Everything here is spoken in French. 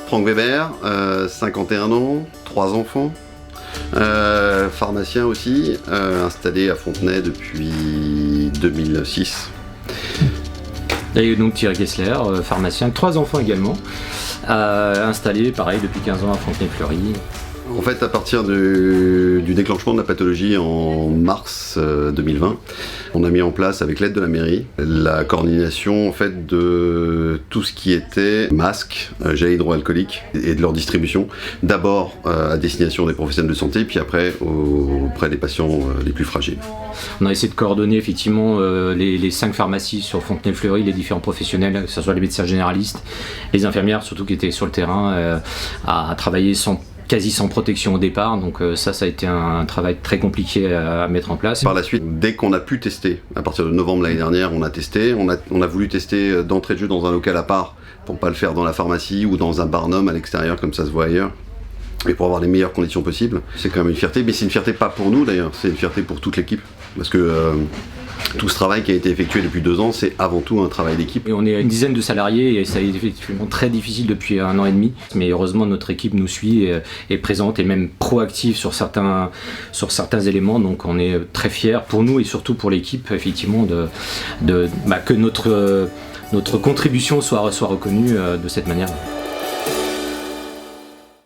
Franck Weber, 51 ans, 3 enfants, pharmacien aussi, installé à Fontenay depuis 2006. Et donc Thierry Gessler, pharmacien, 3 enfants également, installé pareil depuis 15 ans à Fontenay-Fleury. En fait, à partir du déclenchement de la pathologie en mars 2020, on a mis en place, avec l'aide de la mairie, la coordination en fait, de tout ce qui était masques, gel hydroalcoolique et de leur distribution. D'abord à destination des professionnels de santé, puis après auprès des patients les plus fragiles. On a essayé de coordonner effectivement les 5 pharmacies sur Fontenay-Fleury, les différents professionnels, que ce soit les médecins généralistes, les infirmières surtout qui étaient sur le terrain, à travailler quasi sans protection au départ, donc ça a été un travail très compliqué à mettre en place. Par la suite, dès qu'on a pu tester, à partir de novembre l'année dernière, on a testé, on a voulu tester d'entrée de jeu dans un local à part, pour ne pas le faire dans la pharmacie ou dans un barnum à l'extérieur comme ça se voit ailleurs, et pour avoir les meilleures conditions possibles. C'est quand même une fierté, mais c'est une fierté pas pour nous d'ailleurs, c'est une fierté pour toute l'équipe, parce que tout ce travail qui a été effectué depuis 2 ans, c'est avant tout un travail d'équipe. Et on est une dizaine de salariés et ça a été effectivement très difficile depuis 1 an et demi. Mais heureusement, notre équipe nous suit, est présente et même proactive sur certains éléments. Donc on est très fiers pour nous et surtout pour l'équipe, effectivement, que notre contribution soit reconnue de cette manière.